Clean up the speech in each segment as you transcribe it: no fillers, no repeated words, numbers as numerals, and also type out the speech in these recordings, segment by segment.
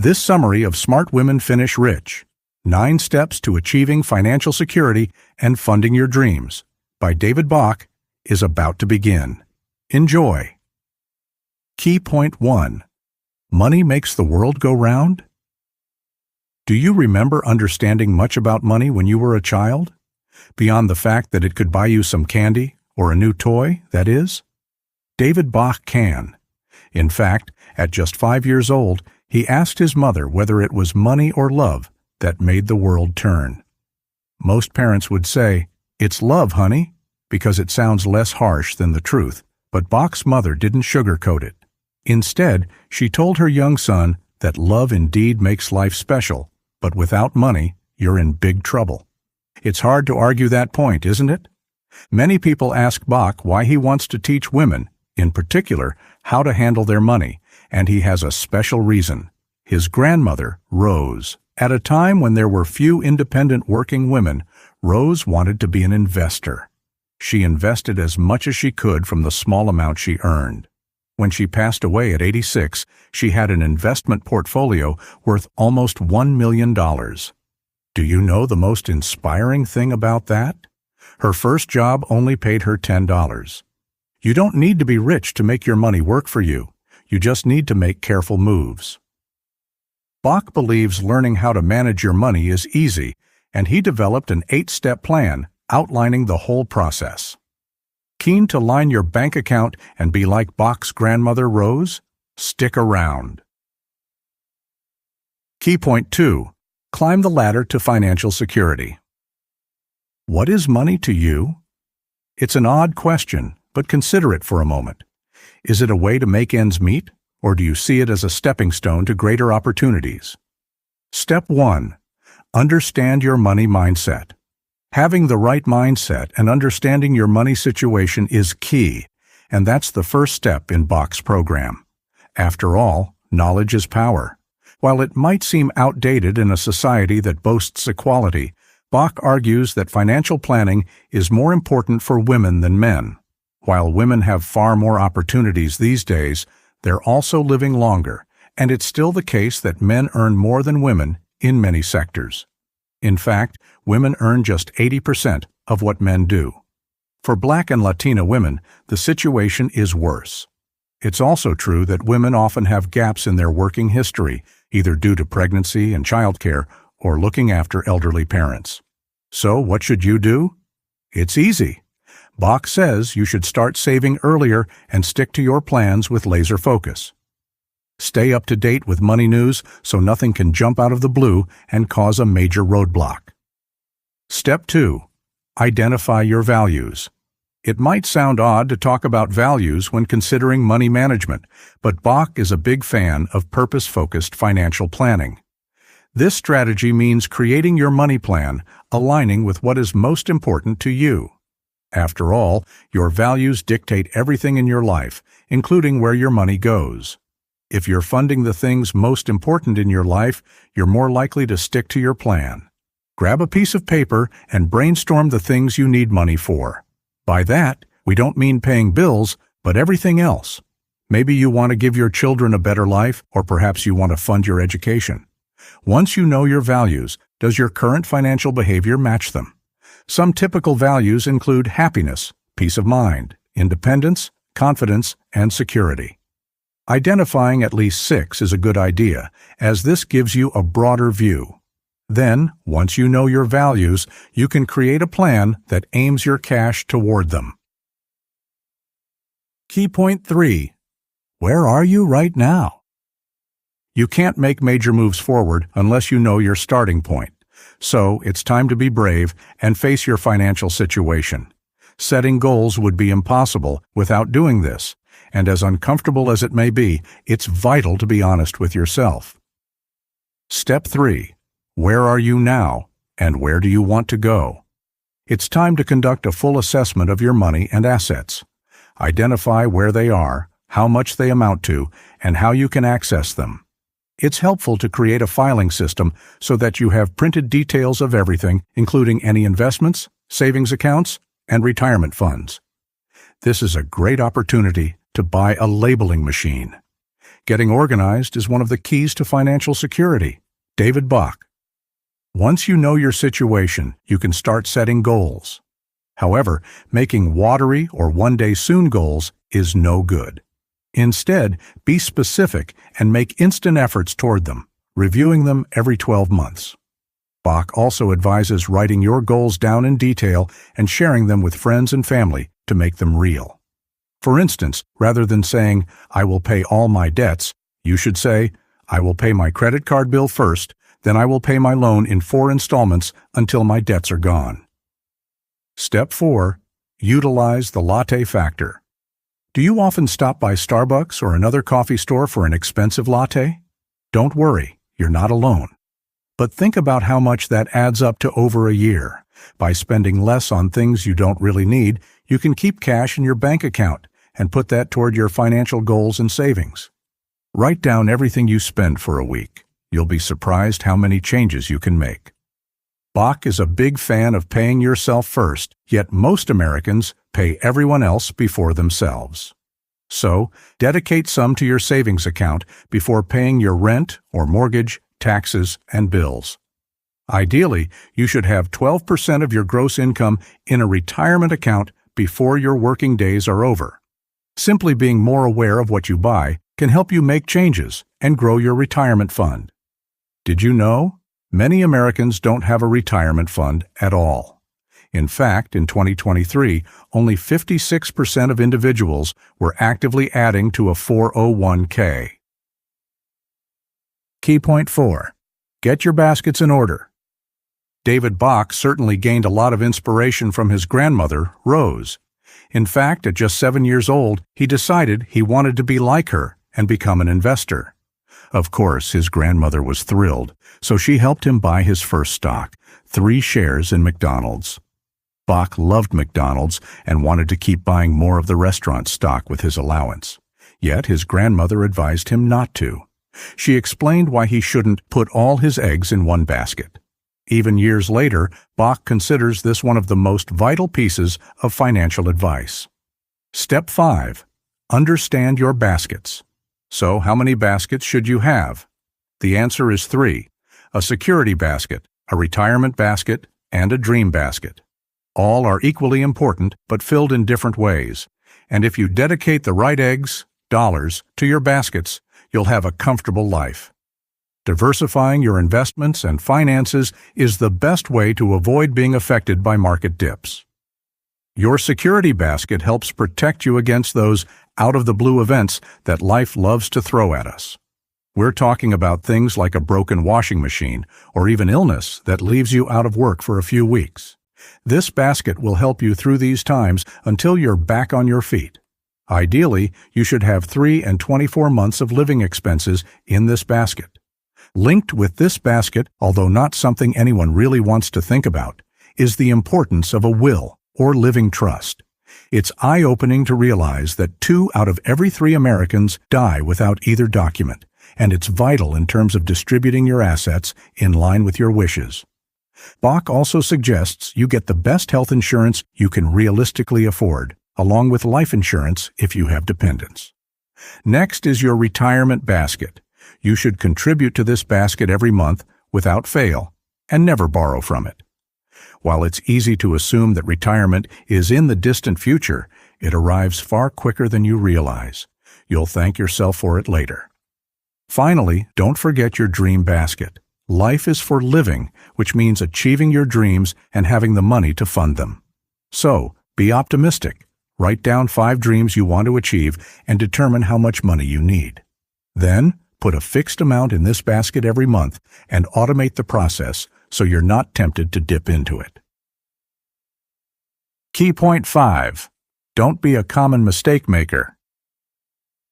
This summary of Smart Women Finish Rich: 9 Steps to Achieving Financial Security and Funding Your Dreams by David Bach is about to begin. Enjoy. Key Point 1. Money makes the world go round? Do you remember understanding much about money when you were a child? Beyond the fact that it could buy you some candy, or a new toy, that is? David Bach can. In fact, at just 5 years old, he asked his mother whether it was money or love that made the world turn. Most parents would say, "It's love, honey," because it sounds less harsh than the truth, but Bach's mother didn't sugarcoat it. Instead, she told her young son that love indeed makes life special, but without money, you're in big trouble. It's hard to argue that point, isn't it? Many people ask Bach why he wants to teach women, in particular, how to handle their money, and he has a special reason. His grandmother, Rose. At a time when there were few independent working women, Rose wanted to be an investor. She invested as much as she could from the small amount she earned. When she passed away at 86, she had an investment portfolio worth almost $1 million. Do you know the most inspiring thing about that? Her first job only paid her $10. You don't need to be rich to make your money work for you. You just need to make careful moves. Bach believes learning how to manage your money is easy, and he developed an 8-step plan outlining the whole process. Keen to line your bank account and be like Bach's grandmother Rose? Stick around. Key Point 2. Climb the ladder to financial security. What is money to you? It's an odd question, but consider it for a moment. Is it a way to make ends meet, or do you see it as a stepping stone to greater opportunities? Step 1. Understand your money mindset. Having the right mindset and understanding your money situation is key, and that's the first step in Bach's program. After all, knowledge is power. While it might seem outdated in a society that boasts equality, Bach argues that financial planning is more important for women than men. While women have far more opportunities these days, they're also living longer, and it's still the case that men earn more than women in many sectors. In fact, women earn just 80% of what men do. For Black and Latina women, the situation is worse. It's also true that women often have gaps in their working history, either due to pregnancy and childcare or looking after elderly parents. So what should you do? It's easy. Bach says you should start saving earlier and stick to your plans with laser focus. Stay up to date with money news so nothing can jump out of the blue and cause a major roadblock. Step 2. Identify your values. It might sound odd to talk about values when considering money management, but Bach is a big fan of purpose-focused financial planning. This strategy means creating your money plan, aligning with what is most important to you. After all, your values dictate everything in your life, including where your money goes. If you're funding the things most important in your life, you're more likely to stick to your plan. Grab a piece of paper and brainstorm the things you need money for. By that, we don't mean paying bills, but everything else. Maybe you want to give your children a better life, or perhaps you want to fund your education. Once you know your values, does your current financial behavior match them? Some typical values include happiness, peace of mind, independence, confidence, and security. Identifying at least 6 is a good idea, as this gives you a broader view. Then, once you know your values, you can create a plan that aims your cash toward them. Key Point 3. Where are you right now? You can't make major moves forward unless you know your starting point. So, it's time to be brave and face your financial situation. Setting goals would be impossible without doing this, and as uncomfortable as it may be, it's vital to be honest with yourself. Step 3. Where are you now, and where do you want to go? It's time to conduct a full assessment of your money and assets. Identify where they are, how much they amount to, and how you can access them. It's helpful to create a filing system so that you have printed details of everything, including any investments, savings accounts, and retirement funds. This is a great opportunity to buy a labeling machine. Getting organized is one of the keys to financial security. David Bach. Once you know your situation, you can start setting goals. However, making watery or one-day-soon goals is no good. Instead, be specific and make instant efforts toward them, reviewing them every 12 months. Bach also advises writing your goals down in detail and sharing them with friends and family to make them real. For instance, rather than saying, "I will pay all my debts," you should say, "I will pay my credit card bill first, then I will pay my loan in 4 installments until my debts are gone." Step 4. Utilize the latte factor. Do you often stop by Starbucks or another coffee store for an expensive latte? Don't worry, you're not alone. But think about how much that adds up to over a year. By spending less on things you don't really need, you can keep cash in your bank account and put that toward your financial goals and savings. Write down everything you spend for a week. You'll be surprised how many changes you can make. Bach is a big fan of paying yourself first, yet most Americans pay everyone else before themselves. So, dedicate some to your savings account before paying your rent or mortgage, taxes, and bills. Ideally, you should have 12% of your gross income in a retirement account before your working days are over. Simply being more aware of what you buy can help you make changes and grow your retirement fund. Did you know? Many Americans don't have a retirement fund at all. In fact, in 2023, only 56% of individuals were actively adding to a 401k. Key point 4. Get your baskets in order. David Bach certainly gained a lot of inspiration from his grandmother, Rose. In fact, at just 7 years old, he decided he wanted to be like her and become an investor. Of course, his grandmother was thrilled, so she helped him buy his first stock, 3 shares in McDonald's. Bach loved McDonald's and wanted to keep buying more of the restaurant stock with his allowance. Yet his grandmother advised him not to. She explained why he shouldn't put all his eggs in one basket. Even years later, Bach considers this one of the most vital pieces of financial advice. Step 5. Understand your baskets. So, how many baskets should you have? The answer is 3. A security basket, a retirement basket, and a dream basket. All are equally important, but filled in different ways. And if you dedicate the right eggs, dollars, to your baskets, you'll have a comfortable life. Diversifying your investments and finances is the best way to avoid being affected by market dips. Your security basket helps protect you against those out-of-the-blue events that life loves to throw at us. We're talking about things like a broken washing machine or even illness that leaves you out of work for a few weeks. This basket will help you through these times until you're back on your feet. Ideally, you should have 3 and 24 months of living expenses in this basket. Linked with this basket, although not something anyone really wants to think about, is the importance of a will or living trust. It's eye-opening to realize that 2 out of every 3 Americans die without either document, and it's vital in terms of distributing your assets in line with your wishes. Bach also suggests you get the best health insurance you can realistically afford, along with life insurance if you have dependents. Next is your retirement basket. You should contribute to this basket every month without fail and never borrow from it. While it's easy to assume that retirement is in the distant future, it arrives far quicker than you realize. You'll thank yourself for it later. Finally, don't forget your dream basket. Life is for living, which means achieving your dreams and having the money to fund them. So, be optimistic. Write down 5 dreams you want to achieve and determine how much money you need. Then, put a fixed amount in this basket every month and automate the process so you're not tempted to dip into it. Key point 5. Don't be a common mistake maker.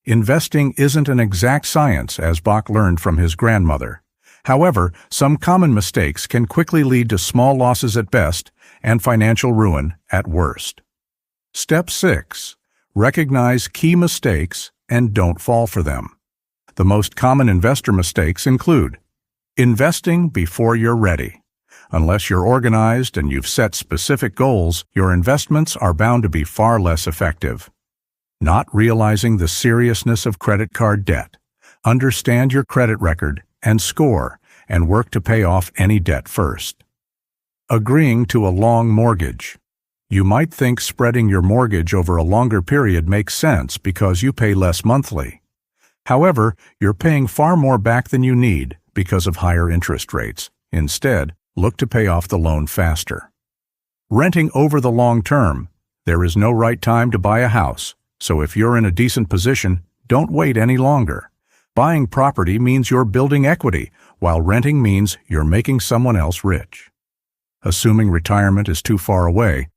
Investing isn't an exact science, as Bach learned from his grandmother. However, some common mistakes can quickly lead to small losses at best and financial ruin at worst. Step 6. Recognize key mistakes and don't fall for them. The most common investor mistakes include investing before you're ready. Unless you're organized and you've set specific goals, your investments are bound to be far less effective. Not realizing the seriousness of credit card debt. Understand your credit record and score, and work to pay off any debt first. Agreeing to a long mortgage. You might think spreading your mortgage over a longer period makes sense because you pay less monthly. However, you're paying far more back than you need because of higher interest rates. Instead, look to pay off the loan faster. Renting over the long term. There is no right time to buy a house, so if you're in a decent position, don't wait any longer. Buying property means you're building equity, while renting means you're making someone else rich. Assuming retirement is too far away,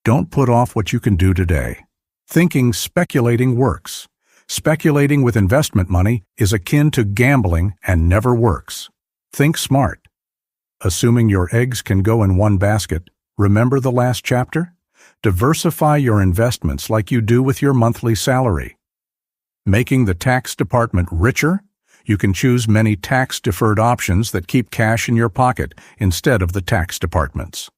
don't put off what you can do today. Thinking speculating works. Speculating with investment money is akin to gambling and never works. Think smart. Assuming your eggs can go in one basket, remember the last chapter? Diversify your investments like you do with your monthly salary. Making the tax department richer? You can choose many tax-deferred options that keep cash in your pocket instead of the tax department's.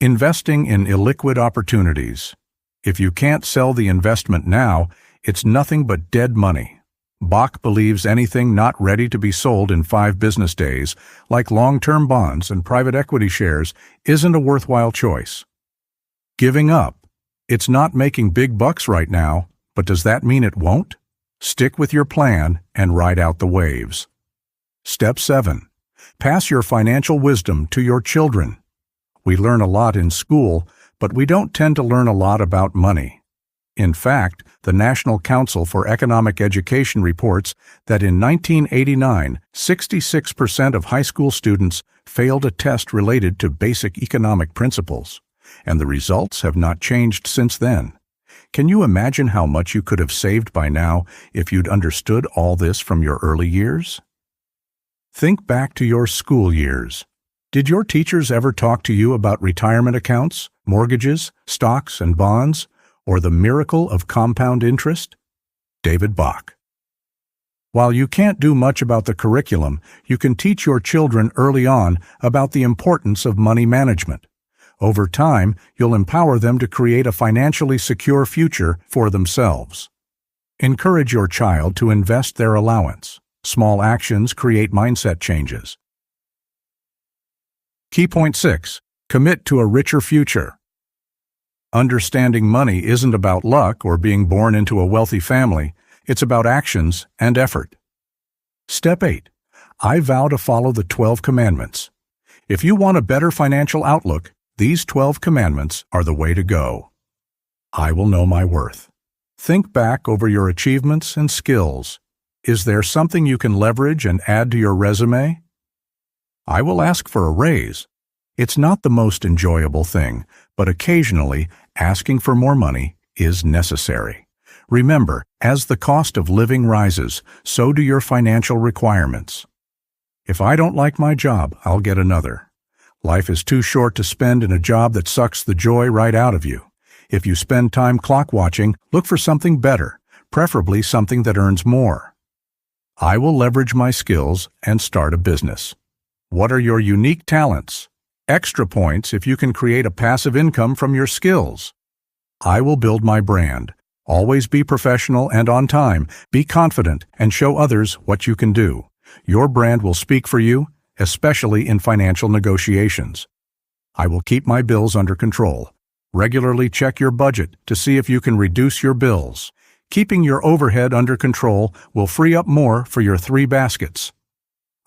Investing in illiquid opportunities. If you can't sell the investment now, it's nothing but dead money. Bach believes anything not ready to be sold in 5 business days, like long-term bonds and private equity shares, isn't a worthwhile choice. Giving up. It's not making big bucks right now, but does that mean it won't? Stick with your plan and ride out the waves. Step 7. Pass your financial wisdom to your children. We learn a lot in school, but we don't tend to learn a lot about money. In fact, the National Council for Economic Education reports that in 1989, 66% of high school students failed a test related to basic economic principles, and the results have not changed since then. Can you imagine how much you could have saved by now if you'd understood all this from your early years? Think back to your school years. Did your teachers ever talk to you about retirement accounts, mortgages, stocks, and bonds, or the miracle of compound interest? David Bach. While you can't do much about the curriculum, you can teach your children early on about the importance of money management. Over time, you'll empower them to create a financially secure future for themselves. Encourage your child to invest their allowance. Small actions create mindset changes. Key point 6. Commit to a richer future. Understanding money isn't about luck or being born into a wealthy family. It's about actions and effort. Step 8. I vow to follow the 12 commandments. If you want a better financial outlook, these 12 commandments are the way to go. I will know my worth. Think back over your achievements and skills. Is there something you can leverage and add to your resume? I will ask for a raise. It's not the most enjoyable thing, but occasionally asking for more money is necessary. Remember, as the cost of living rises, so do your financial requirements. If I don't like my job, I'll get another. Life is too short to spend in a job that sucks the joy right out of you. If you spend time clock watching, look for something better, preferably something that earns more. I will leverage my skills and start a business. What are your unique talents? Extra points if you can create a passive income from your skills. I will build my brand. Always be professional and on time. Be confident and show others what you can do. Your brand will speak for you, especially in financial negotiations. I will keep my bills under control. Regularly check your budget to see if you can reduce your bills. Keeping your overhead under control will free up more for your 3 baskets.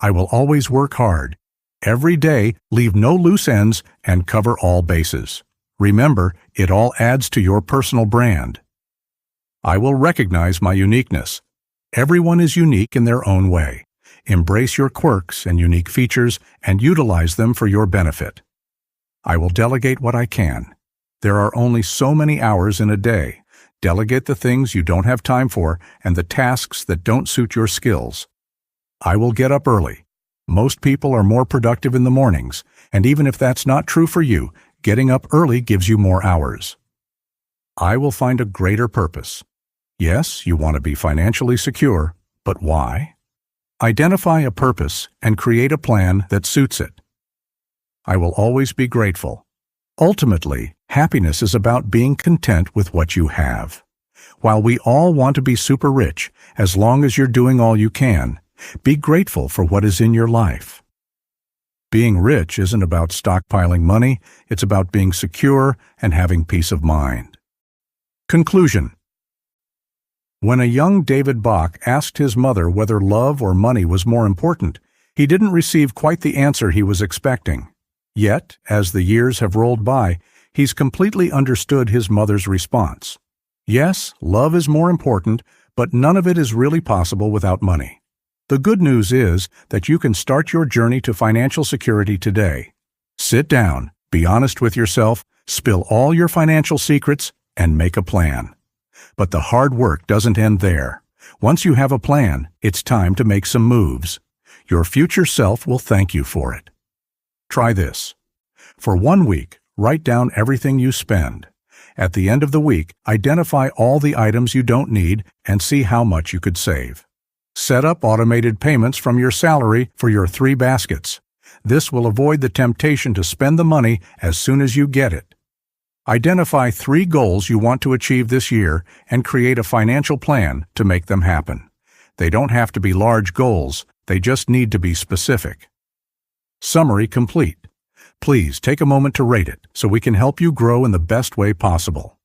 I will always work hard. Every day, leave no loose ends and cover all bases. Remember, it all adds to your personal brand. I will recognize my uniqueness. Everyone is unique in their own way. Embrace your quirks and unique features and utilize them for your benefit. I will delegate what I can. There are only so many hours in a day. Delegate the things you don't have time for and the tasks that don't suit your skills. I will get up early. Most people are more productive in the mornings, and even if that's not true for you, getting up early gives you more hours. I will find a greater purpose. Yes, you want to be financially secure, but why? Identify a purpose and create a plan that suits it. I will always be grateful. Ultimately, happiness is about being content with what you have. While we all want to be super rich, as long as you're doing all you can, be grateful for what is in your life. Being rich isn't about stockpiling money, it's about being secure and having peace of mind. Conclusion. When a young David Bach asked his mother whether love or money was more important, he didn't receive quite the answer he was expecting. Yet, as the years have rolled by, he's completely understood his mother's response. Yes, love is more important, but none of it is really possible without money. The good news is that you can start your journey to financial security today. Sit down, be honest with yourself, spill all your financial secrets, and make a plan. But the hard work doesn't end there. Once you have a plan, it's time to make some moves. Your future self will thank you for it. Try this. For 1 week, write down everything you spend. At the end of the week, identify all the items you don't need and see how much you could save. Set up automated payments from your salary for your 3 baskets. This will avoid the temptation to spend the money as soon as you get it. Identify 3 goals you want to achieve this year and create a financial plan to make them happen. They don't have to be large goals, they just need to be specific. Summary complete. Please take a moment to rate it so we can help you grow in the best way possible.